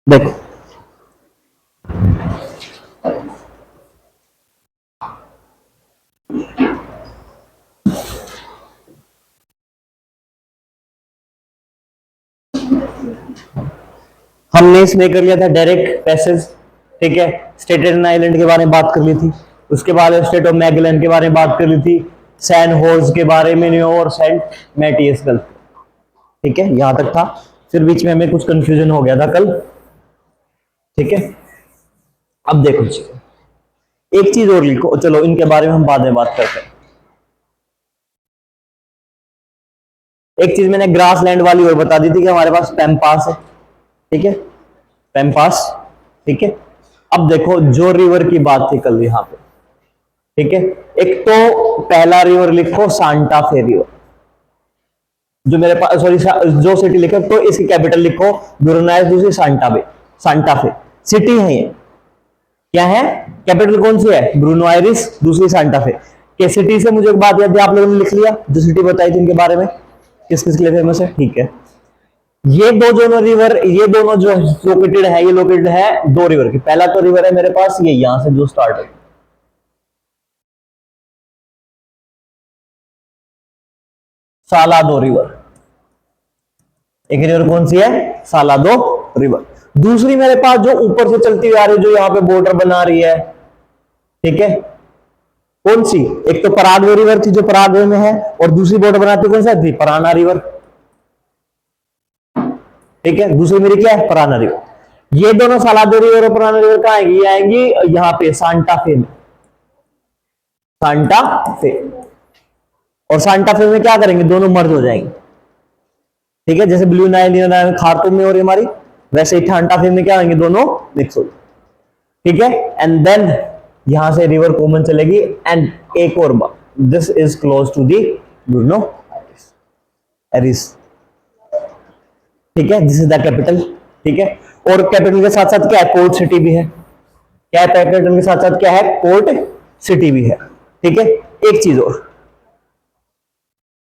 देखो, हमने इसमें कर लिया था डायरेक्ट पैसेज। ठीक है, स्टेटन आइलैंड के बारे में बात कर ली थी, उसके बाद स्टेट ऑफ मैगेलन के बारे में बात कर ली थी, सैन होज के बारे में और सेंट मैटियस गल्फ। ठीक है, यहां तक था। फिर बीच में हमें कुछ कंफ्यूजन हो गया था कल। ठीक है, अब देखो जी, एक चीज और लिखो, चलो इनके बारे में हम बाद में बात करते हैं। एक चीज मैंने ग्रास लैंड वाली और बता दी थी कि हमारे पास पैम्पास है। ठीक है, पैम्पास। ठीक है, अब देखो जो रिवर की बात थी कल यहां पे। ठीक है, एक तो पहला रिवर लिखो सांता फे रिवर, जो मेरे पास, सॉरी, जो सिटी लिखो तो इसकी कैपिटल लिखो ब्रूनाइस, दूसरी Santa Fe. Santa Fe city है ये, क्या है, कैपिटल कौन सी है, ब्रूनो आयरिस, दूसरी सांता फे। के सिटी से मुझे एक बात याद है, आप लोगों ने लिख लिया जो सिटी बताई थी उनके बारे में, किस किस के लिए फेमस है। ठीक है, ये दो दोनों रिवर, ये दोनों जो लोकेटेड है, ये लोकेटेड है दो रिवर की। पहला तो रिवर है मेरे पास ये यहां से जो स्टार्ट है, सालादो रिवर। एक रिवर कौन सी है, सालादो रिवर। दूसरी मेरे पास जो ऊपर से चलती हुई आ रही है, जो यहां पे बॉर्डर बना रही है। ठीक है, कौन सी, एक तो पराग्वे रिवर थी जो पराग्वे में है, और दूसरी बॉर्डर बनाती कौन सा थी, पराना रिवर। ठीक है, दूसरी मेरी क्या है, पराना रिवर। ये दोनों सालादो रिवर और पराना रिवर कहां आएंगी, ये आएंगी यहां पे सांता फे में। सांता फे, और सांता फे में क्या करेंगे, दोनों मर्ज हो जाएंगे। ठीक है, जैसे ब्लू नाइल खार्तूम में हो रही हमारी, वैसे ही सांता फे में क्या होंगे, दोनों मिक्स हो जाएंगे। ठीक है, एंड देन यहां से रिवर कॉमन चलेगी, एंड एक और बात, this is close to the ब्रूनो एरिस। ठीक है, दिस इज द कैपिटल। ठीक है, और कैपिटल के साथ साथ क्या है, पोर्ट सिटी भी है। क्या है, कैपिटल के साथ साथ क्या है, पोर्ट सिटी भी है। ठीक है, एक चीज और,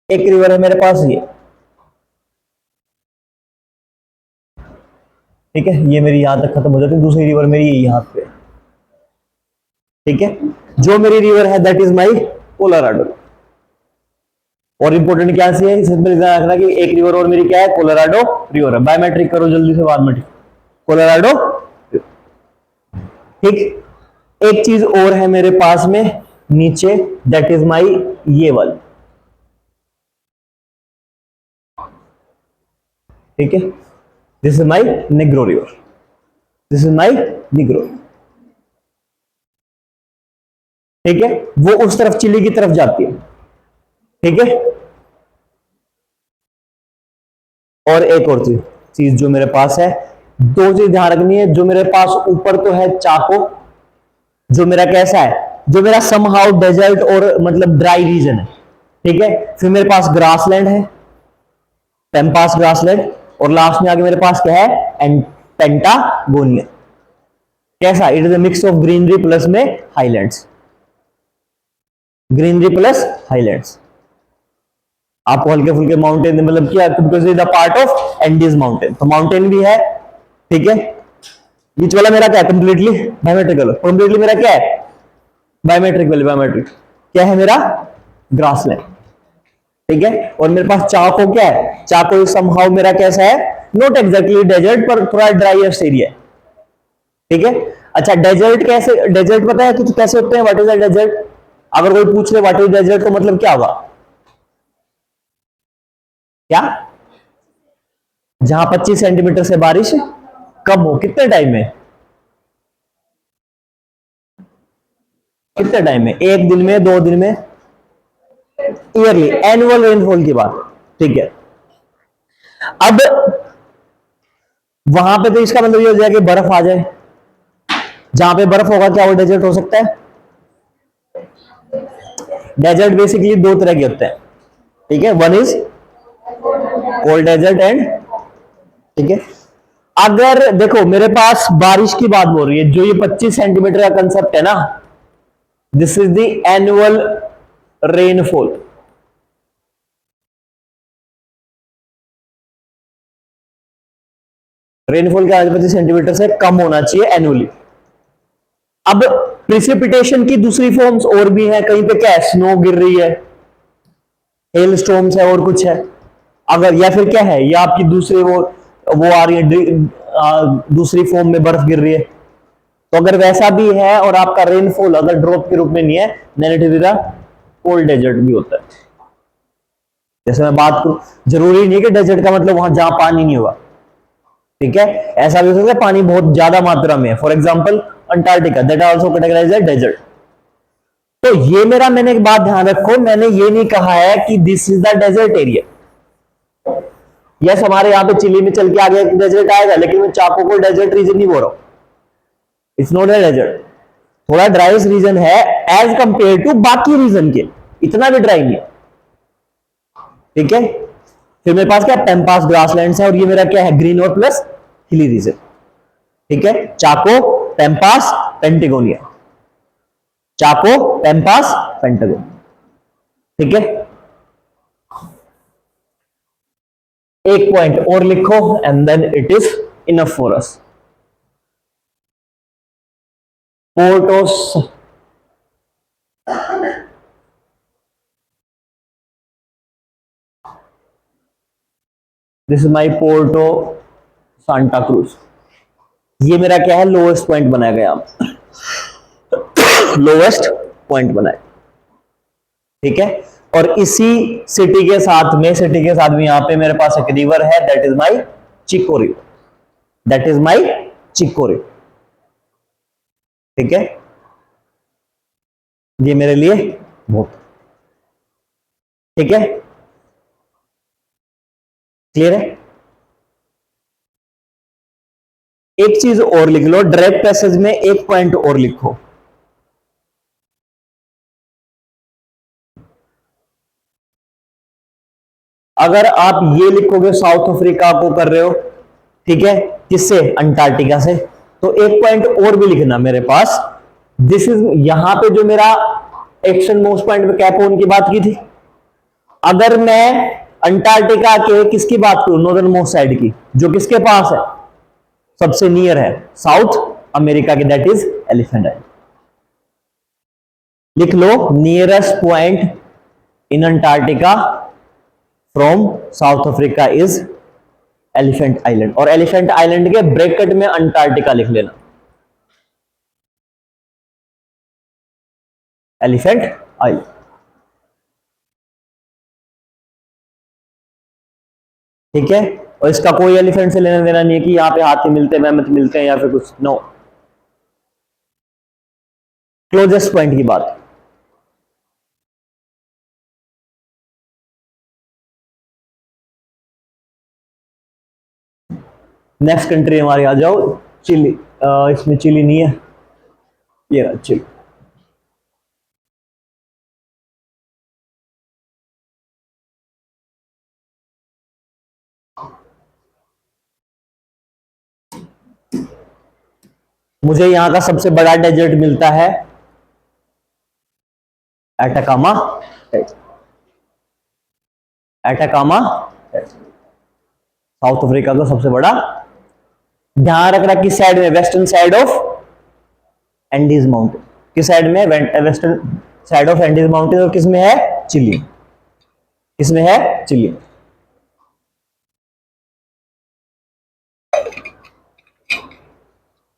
एक रिवर है मेरे पास ये। ठीक है, ये मेरी यहां तक खत्म हो जाती है, दूसरी रिवर मेरी यहां पे। ठीक है, जो मेरी रिवर है दैट इज माई कोलोराडो। और इंपॉर्टेंट क्या है, इसमें ध्यान रखना कि एक रिवर और मेरी क्या है, कोलोराडो रिवर है। बायोमेट्रिक करो जल्दी से, बाद में कोलोराडो। ठीक, एक चीज और है मेरे पास में नीचे, दैट इज माई ये वाली। ठीक है, this is my Negro river, this is my Negro. ठीक है, वो उस तरफ चिली की तरफ जाती है। ठीक है, और एक और चीज जो मेरे पास है, दो चीज ध्यान रखनी है। जो मेरे पास ऊपर तो है चाको, जो मेरा कैसा है, जो मेरा समहाउ डेजर्ट और मतलब ड्राई रीजन है। ठीक है, फिर मेरे पास ग्रासलैंड है, पेम्पास ग्रासलैंड, और लास्ट में आगे मेरे पास क्या है, एंड पेंटागोनिया। कैसा, it is a mix of greenery plus में हाईलैंड्स, ग्रीनरी प्लस हाईलैंड्स। आपको हल्के फुल्के माउंटेन मतलब क्या, because is the part of Andes mountain, तो माउंटेन भी है। ठीक है, बीच वाला मेरा क्या है, कंप्लीटली बायोमेट्रिकल। कंप्लीटली मेरा क्या है, बायोमेट्रिक वाली, बायोमेट्रिक क्या है मेरा, ग्रासलैंड। ठीक है, और मेरे पास चाको क्या है, चाको समहाउ मेरा कैसा है, नॉट एग्जैक्टली डेजर्ट पर थोड़ा ड्राईएस्ट एरिया है। ठीक है, अच्छा डेजर्ट कैसे, डेजर्ट पता है कुछ कैसे होते हैं, व्हाट इज द डेजर्ट। अगर कोई पूछ ले व्हाट इज डेजर्ट तो मतलब क्या होगा, क्या, जहां 25 सेंटीमीटर से बारिश कम हो, कितने टाइम में, कितने टाइम में, एक दिन में, दो दिन में, ईयरली, एनुअल रेनफॉल की बात। ठीक है, अब वहां पे तो इसका मतलब ये हो जाएगा कि बर्फ आ जाए। जहां पे बर्फ होगा क्या वो डेजर्ट हो सकता है। डेजर्ट बेसिकली दो तरह के होते हैं। ठीक है, one is cold desert and, ठीक है, अगर देखो मेरे पास बारिश की बात बोल रही है, जो ये 25 सेंटीमीटर का कंसेप्ट है ना, this is the annual rainfall. Rainfall क्या 25 सेंटीमीटर से कम होना चाहिए एनुअली। अब प्रिसिपिटेशन की दूसरी फॉर्म्स और भी है, कहीं पे क्या है, स्नो गिर रही है, हेल स्टॉर्म्स है और कुछ है, अगर या फिर क्या है, या आपकी दूसरी वो आ रही है, दूसरी फॉर्म में बर्फ गिर रही है। तो अगर वैसा भी है और आपका रेनफॉल अगर ड्रॉप के रूप में नहीं है, then it is cold desert भी होता है। जैसे मैं बात करूं, जरूरी नहीं कि डेजर्ट का मतलब वहां जहां पानी नहीं होगा, ठीक है, ऐसा भी हो सकता है पानी बहुत ज्यादा मात्रा में है, for example Antarctica, that also categorised as desert. तो ये मेरा, मैंने एक बात ध्यान रखो, मैंने ये नहीं कहा है कि this is the desert area. Yes, हमारे यहाँ पे चिली में चल के आगे डेजर्ट आएगा, लेकिन मैं चाको को डेजर्ट रीजन नहीं बोल रहा हूं, इट्स नॉट ए डेजर्ट। थोड़ा ड्राइस्ट रीजन है एज कंपेयर टू बाकी रीजन के, इतना भी ड्राई नहीं है, ठीक है। फिर मेरे पास क्या, पेम्पास ग्रासलैंड्स है, और ये मेरा क्या है, ग्रीन और प्लस हिली रीजन, ठीक है। Chaco, Pampas, Patagonia, Chaco, Pampas, Patagonia, ठीक है। एक पॉइंट और लिखो and then it is enough for us. Ports, this is my Puerto Santa Cruz. ये मेरा क्या है, लोएस्ट पॉइंट बनाया गया, लोएस्ट पॉइंट बनाया, ठीक है। और इसी सिटी के साथ में, यहां पे मेरे पास एक रिवर है, that is my Chico river, that is my Chico river, ठीक है। ये मेरे लिए बहुत, ठीक है, क्लियर है। एक चीज और लिख लो, डायरेक्ट पैसेज में एक पॉइंट और लिखो, अगर आप ये लिखोगे साउथ अफ्रीका को कर रहे हो, ठीक है, किससे, अंटार्कटिका से, तो एक पॉइंट और भी लिखना मेरे पास, दिस इज, यहां पे जो मेरा एक्शन मोस्ट पॉइंट पे कैपोन की बात की थी, अगर मैं अंटार्कटिका के किसकी बात करूं, नॉर्दर्न मोस्ट साइड की, जो किसके पास है, सबसे नियर है, साउथ अमेरिका की, दैट इज एलिफेंट आइलैंड। लिख लो, nearest point in Antarctica from South Africa is Elephant Island, और एलिफेंट आइलैंड के ब्रैकेट में अंटार्कटिका लिख लेना, एलिफेंट आइलैंड, ठीक है। और इसका कोई एलिफेंट से लेना देना नहीं है कि यहां पे हाथी मिलते हैं, मैमथ मिलते हैं या फिर कुछ, नो, क्लोजेस्ट पॉइंट की बात। नेक्स्ट कंट्री हमारी आ जाओ, चिली, इसमें चिली नहीं है, ये रहा चिली। मुझे यहां का सबसे बड़ा डेजर्ट मिलता है एटाकामा, एटाकामा, साउथ अफ्रीका का सबसे बड़ा। ध्यान रखना किस साइड में, western side of Andes mountain, किस साइड में, western side of Andes mountain, और किस में है, चिली, किसमें है, चिली।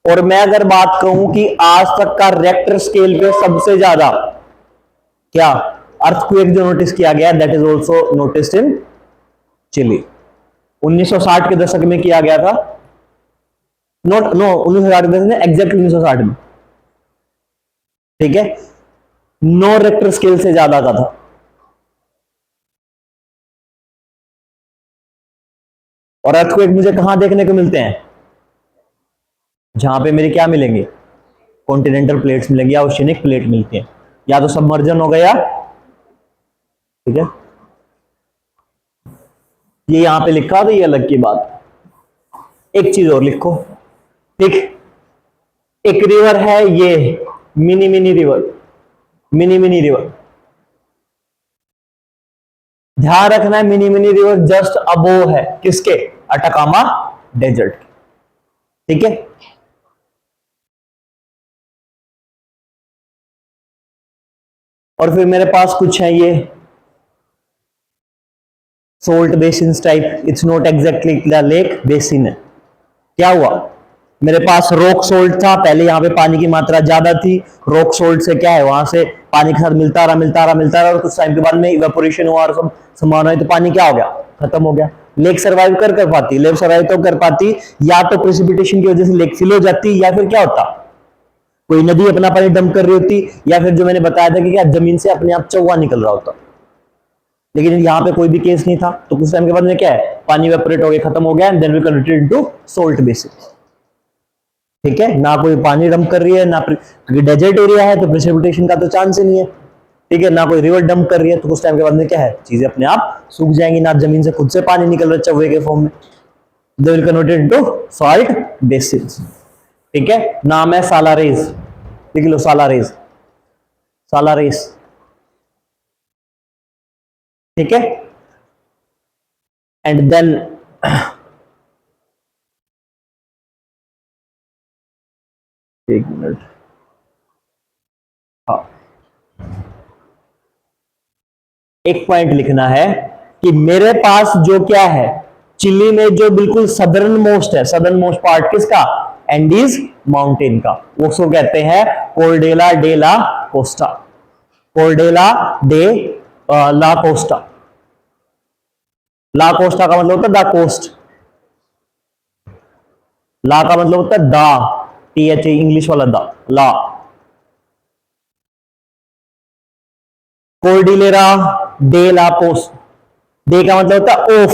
और मैं अगर बात कहूं कि आज तक का रेक्टर स्केल पे सबसे ज्यादा क्या अर्थक्वेक जो नोटिस किया गया, that is also noticed in Chile, 1960 के दशक में किया गया था, नॉट नो 1960 के दशक में, एग्जैक्ट 1960 में, ठीक है, 9 रेक्टर स्केल से ज्यादा का था। और अर्थक्वेक मुझे कहां देखने को मिलते हैं, जहां पे मेरे क्या मिलेंगे, कॉन्टिनेंटल प्लेट्स मिलेंगी या ओशियनिक प्लेट मिलती हैं, या तो सबमर्जन हो गया, ठीक है, ये यहां पे लिखा तो ये अलग की बात। एक चीज और लिखो, ठीक, एक रिवर है ये, mini mini river, mini mini river, ध्यान रखना है, mini mini river just above है किसके, अटाकामा डेजर्ट, ठीक है। और फिर मेरे पास कुछ है ये salt basin type, it's not exactly the lake, basin है। क्या हुआ, मेरे पास रॉक सोल्ट था पहले, यहाँ पे पानी की मात्रा ज्यादा थी, रॉक सोल्ट से क्या है वहां से पानी के साथ मिलता रहा मिलता रहा मिलता रहा, और कुछ टाइम के बाद में इवेपोरेशन हुआ और सब समान हुआ, तो पानी क्या हो गया, खत्म हो गया। लेक सर्वाइव कर पाती, लेक सर्वाइव तो कर पाती या तो प्रेसिपिटेशन की वजह से लेक फिल हो जाती, या फिर क्या होता, कोई नदी अपना पानी डंप कर रही होती, या फिर जो मैंने बताया था कि क्या जमीन से अपने आप चौवा निकल रहा होता। लेकिन यहाँ पे कोई भी केस नहीं था, तो कुछ टाइम के बाद में क्या है, पानी वेपोरेट हो गया, खत्म हो गया, then we converted into salt basin. ठीक है, ना कोई पानी डंप कर रही है ना, क्योंकि डेजर्ट एरिया है तो प्रेसिपिटेशन का तो चांस ही नहीं है। ठीक है, ना कोई रिवर डंप कर रही है, तो कुछ टाइम के बाद में क्या है, चीजें अपने आप सूख जाएंगी, ना जमीन से खुद से पानी निकल रहा है चौवे के फॉर्म में, they will converted into salt basin. ठीक है, नाम है सालारेज, लिख लो सालारेज, सालारेस। ठीक है, एंड देन एक मिनट, हाँ, एक पॉइंट लिखना है कि मेरे पास जो क्या है, चिली में जो बिल्कुल सदर्न मोस्ट है, सदर्न मोस्ट पार्ट किसका, एंडीज माउंटेन का, वो उसको कहते हैं Cordillera de la Costa, Cordillera de la Costa. La Costa का मतलब होता है द कोस्ट, ला का मतलब होता है दा, टी एच इंग्लिश वाला दा, ला। कोर्डिलेरा डे ला कोस्ट, डे का मतलब होता है ऑफ,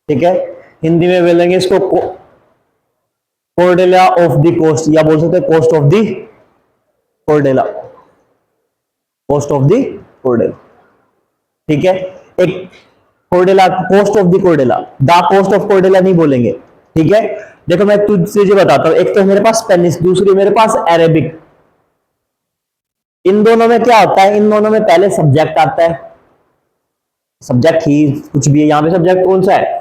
ठीक है, हिंदी में बोलेंगे इसको कोर्डेला ऑफ द कोस्ट, या बोल सकते हैं coast of the Cordillera, coast of the Cordillera. ठीक है, एक Cordillera, coast of the Cordillera, the coast of Cordillera नहीं बोलेंगे। ठीक है, देखो मैं तुझसे जो बताता हूं, एक तो मेरे पास स्पेनिश, दूसरी मेरे पास अरेबिक। इन दोनों में क्या होता है, इन दोनों में पहले सब्जेक्ट आता है, सब्जेक्ट ही कुछ भी है, यहां पे सब्जेक्ट कौन सा है,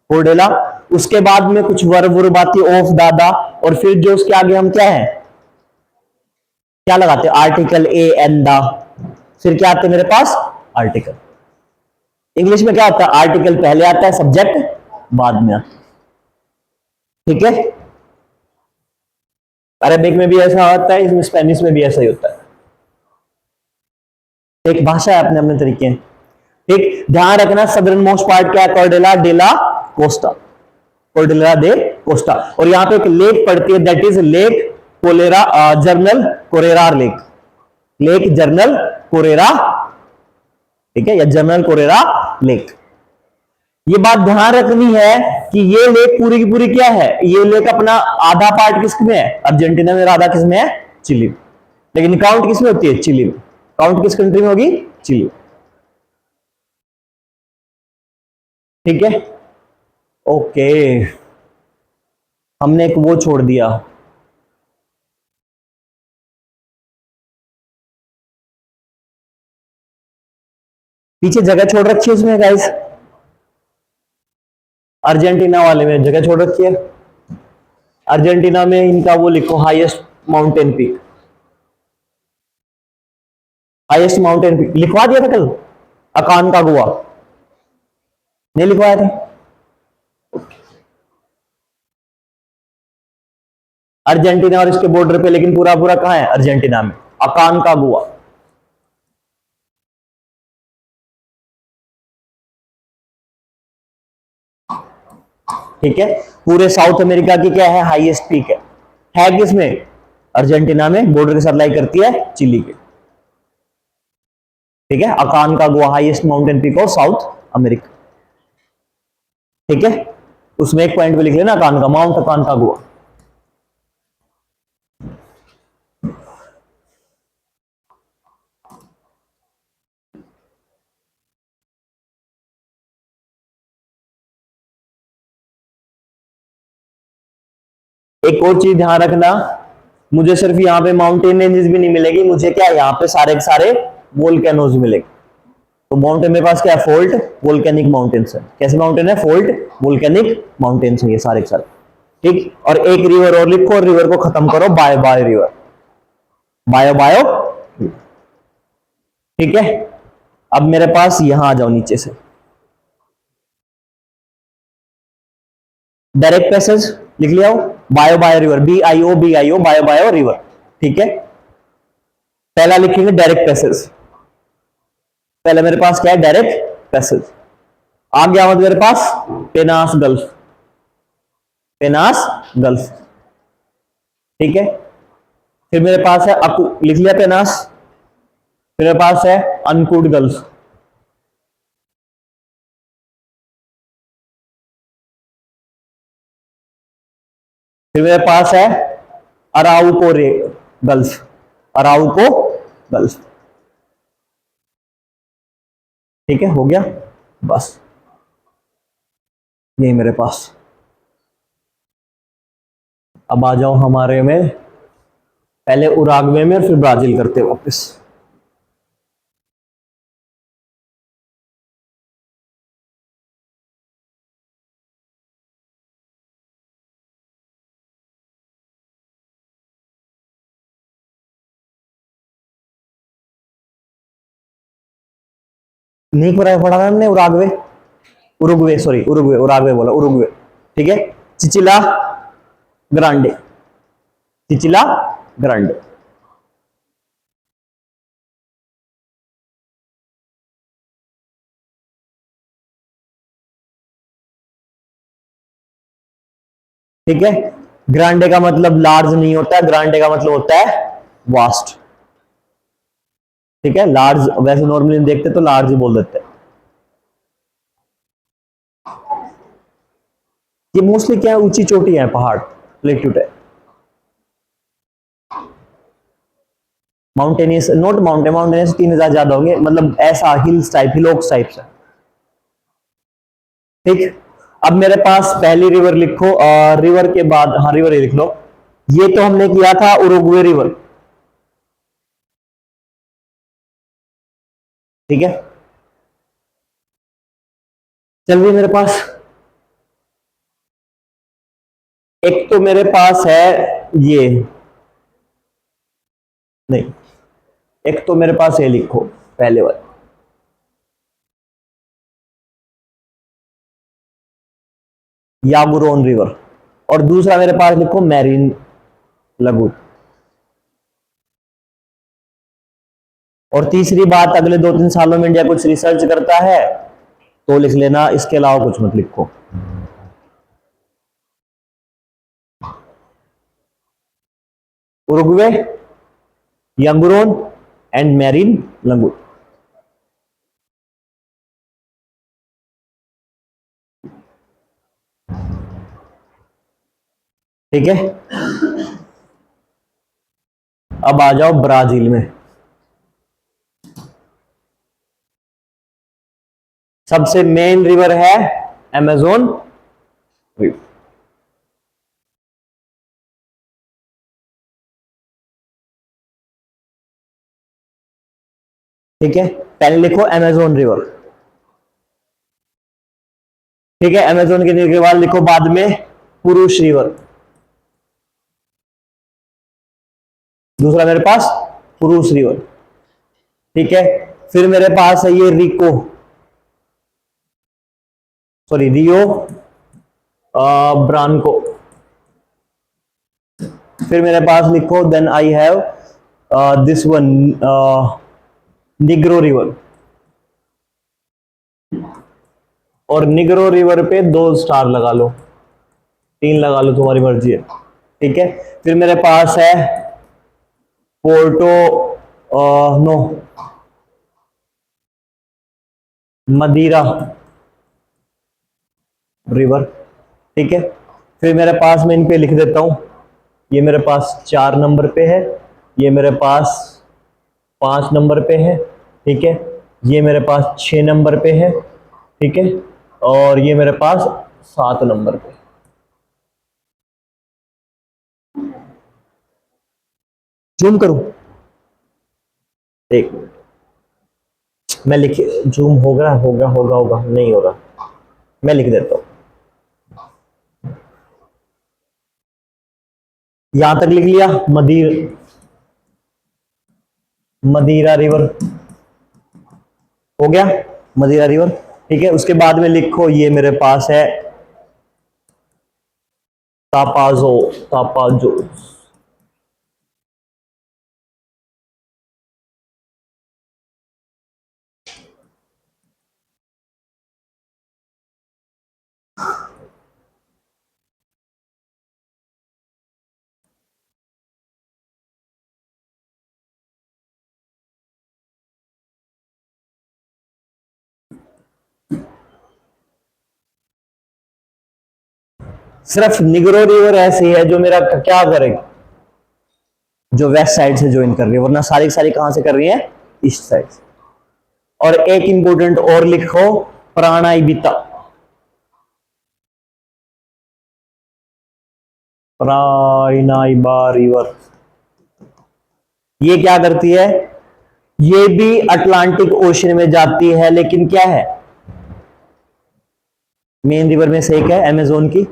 कोर्डेला। उसके बाद में कुछ वर्ब वर्ब आती है, ऑफ, दादा, और फिर जो उसके आगे हम क्या है, क्या लगाते हैं, आर्टिकल ए एन दा, फिर क्या आते हैं मेरे पास, आर्टिकल। इंग्लिश में क्या होता है, आर्टिकल पहले आता है, सब्जेक्ट बाद में आता है। ठीक है, अरेबिक में भी ऐसा होता है, इसमें स्पेनिश में भी ऐसा ही होता है, एक भाषा है अपने अपने तरीके हैं। ठीक, ध्यान रखना सदर्न मोस्ट पार्ट क्या है, कॉर्डेला डेला कोस्टा, कोर्डेला दे कोस्टा, और यहां पे एक लेक पड़ती है, that is Lake Carrera, General Carrera lake, Lake General Carrera, ठीक है, या जनरल कोरेरा लेक। ये बात ध्यान रखनी है कि ये लेक पूरी की पूरी क्या है, ये लेक अपना आधा पार्ट किसमें है, अर्जेंटीना में, आधा किसमें है, चिली में, लेकिन काउंट किसमें होती है, चिली में। काउंट किस कंट्री में होगी, चिली। ठीक है, ओके, हमने एक वो छोड़ दिया, पीछे जगह छोड़ रखी है उसमें गाइस, अर्जेंटीना वाले में जगह छोड़ रखी है। अर्जेंटीना में इनका वो लिखो, highest mountain peak, highest mountain peak लिखवा दिया था कल, अकान का गुआ, नहीं लिखवाया था। अर्जेंटीना और इसके बॉर्डर पे, लेकिन पूरा पूरा कहां है, अर्जेंटीना में, अकान का गुआ। ठीक है, पूरे साउथ अमेरिका की क्या है, हाईएस्ट पीक है किसमें, अर्जेंटीना में, बॉर्डर के साथ लाई करती है चिली के। ठीक है, अकान का गुआ, highest mountain peak of south America. ठीक है, उसमें एक पॉइंट पे लिख लेना, अकान का, माउंट अकान का गुआ। एक और चीज ध्यान रखना मुझे सिर्फ यहाँ पे माउंटेन रेंजेस भी नहीं मिलेगी, मुझे क्या यहाँ पे सारे के सारे वोल्केनोज मिलेंगे। तो माउंटेन मेरे पास क्या है, फोल्ट वोल्केनिक माउंटेन्स है। कैसे माउंटेन है, फोल्ट वोल्केनिक माउंटेन्स है ये सारे के सारे, ठीक। और एक रिवर और लिखो, और रिवर को खत्म करो bio bio river, bio bio, ठीक है। अब मेरे पास यहां आ जाओ नीचे से, डायरेक्ट पैसेज लिख लिया हो, bio bio river, BIO bio bio river, ठीक है। पहला लिखेंगे डायरेक्ट पैसेज, पहले मेरे पास क्या है, डायरेक्ट पैसेज। आ गया मतलब मेरे पास पेनास गल्फ, पेनास गल्फ, ठीक है। फिर मेरे पास है अकू, लिख लिया पेनास। फिर मेरे पास है अनकूड गल्फ, फिर मेरे पास है अराउको गल्फ, अराउको गल्फ, ठीक है, हो गया बस, यही मेरे पास। अब आ जाओ हमारे में, पहले उराग्वे में और फिर ब्राजील करते वापस। नहीं पढ़ा था हमने Uruguay, Uruguay, sorry Uruguay, Uruguay बोला, उरुग्वे, ठीक है। चिचिला ग्रांडे, चिचिला ग्रांडे, ठीक है। ग्रांडे का मतलब लार्ज नहीं होता है, ग्रांडे का मतलब होता है वास्ट, ठीक है। लार्ज वैसे नॉर्मली देखते तो लार्ज ही बोल देते हैं। ये मोस्टली क्या है, ऊंची चोटी है, पहाड़, प्लेट्यूट है, माउंटेनियस नॉट माउंटेन, माउंटेनियस 3000 ज्यादा होंगे, मतलब ऐसा हिल्स टाइप, हिलोक्स टाइप से, ठीक। अब मेरे पास पहली रिवर लिखो, और रिवर के बाद, हाँ रिवर ही लिख लो। ये तो हमने किया था उरुग्वे रिवर, ठीक है। चल भी मेरे पास एक तो मेरे पास है ये, नहीं, एक तो मेरे पास ये लिखो पहले वाला, यागुरोन रिवर, और दूसरा मेरे पास लिखो मैरीन लगून। और तीसरी बात, अगले 2-3 सालों में इंडिया कुछ रिसर्च करता है तो लिख लेना, इसके अलावा कुछ मत लिखो। उरुग्वे, यंगुरोन एंड मैरीन लगून, ठीक है। अब आ जाओ ब्राजील में, सबसे मेन रिवर है अमेजोन रिवर, ठीक है। पहले लिखो अमेजोन रिवर, ठीक है। अमेजोन के रिवर के बाद लिखो बाद में पुरुष रिवर, दूसरा मेरे पास पुरुष रिवर, ठीक है। फिर मेरे पास है ये रिको, सॉरी रियो ब्रांको। फिर मेरे पास लिखो, then I have this one, Negro river, और निग्रो रिवर पे 2 स्टार लगा लो, 3 लगा लो, तुम्हारी मर्जी है, ठीक है। फिर मेरे पास है पोर्टो नो मदीरा रिवर, ठीक है। फिर मेरे पास, मैं इन पे लिख देता हूं, ये मेरे पास 4 नंबर पे है, ये मेरे पास 5 नंबर पे है, ठीक है। ये मेरे पास 6 नंबर पे है, ठीक है। और ये मेरे पास 7 नंबर पे, जूम करूं? एक मिनट, मैं लिख, जूम होगा होगा होगा होगा नहीं हो रहा, मैं लिख देता हूं। यहां तक लिख लिया, मदीरा रिवर हो गया, मदीरा रिवर। ठीक है, उसके बाद में लिखो ये मेरे पास है तापाजो, तापाजो। सिर्फ निग्रो रिवर ऐसी है जो मेरा क्या करेगी, जो वेस्ट साइड से ज्वाइन कर रही है, वरना सारी सारी कहां से कर रही है, ईस्ट साइड से। और एक इंपोर्टेंट और लिखो, प्राणाइबिता, प्राणाइबा रिवर। ये क्या करती है, ये भी अटलांटिक ओशन में जाती है, लेकिन क्या है, मेन रिवर में से एक है अमेजोन की।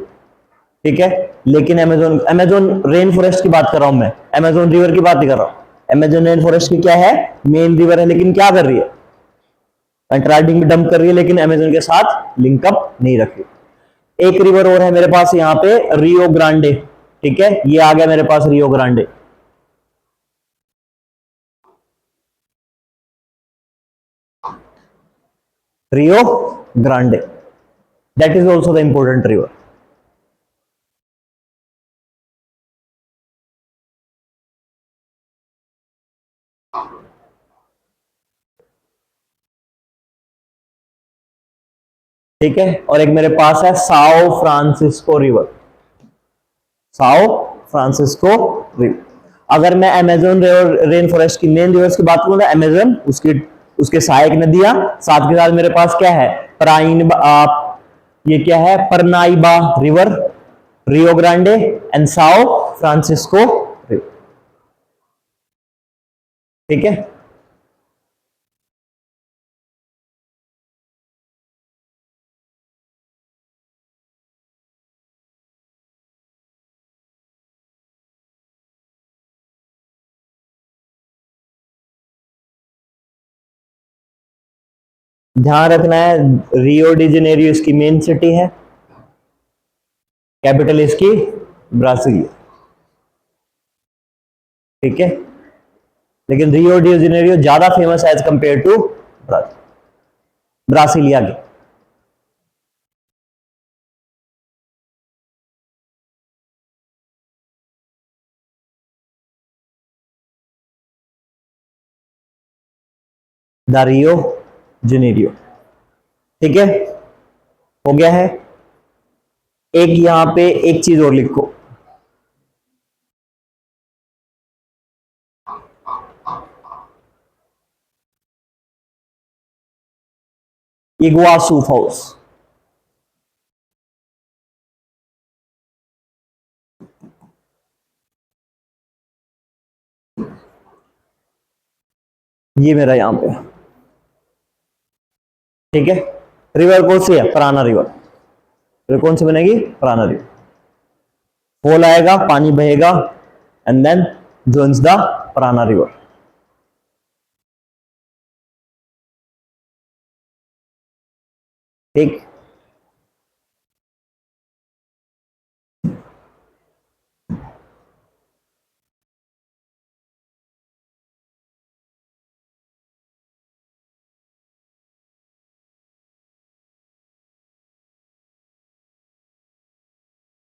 ठीक है, लेकिन अमेजोन, अमेजोन रेन फॉरेस्ट की बात कर रहा हूं मैं, अमेजोन रिवर की बात नहीं कर रहा हूं। अमेजोन रेन फॉरेस्ट की क्या है, मेन रिवर है, लेकिन क्या कर रही है, अंटार्कटिक में डंप कर रही है, लेकिन अमेजोन के साथ लिंकअप नहीं रख रही। एक रिवर और है मेरे पास यहाँ पे, रियो ग्रांडे। ठीक है, ये आ गया मेरे पास Rio Grande. Rio Grande, that is also the important river. ठीक है, और एक मेरे पास है Sao Francisco River, Sao Francisco River. अगर मैं अमेजोन रेन फॉरेस्ट की मेन रिवर्स की बात करूं तो अमेजोन, उसकी उसके सहायक नदियां, साथ के साथ मेरे पास क्या है, प्राइन आप, ये क्या है, Parnaiba River, Rio Grande and Sao Francisco River. ठीक है, ध्यान रखना है, रियो डी जेनेरियो इसकी मेन सिटी है, कैपिटल इसकी ब्राजील। ठीक है, लेकिन रियो डी जेनेरियो ज्यादा फेमस है एज कंपेयर टू ब्रासीलिया की। The Rio Janeiro. ठीक है, हो गया है। एक यहां पे एक चीज और लिखो, इग्वासू फॉल्स। ये मेरा यहां पे, ठीक है, रिवर कौन सी है, प्राणा रिवर। रिवर कौन सी बनेगी, प्राणा रिवर। फॉल आएगा, पानी बहेगा एंड देन joins द प्राणा रिवर। ठीक,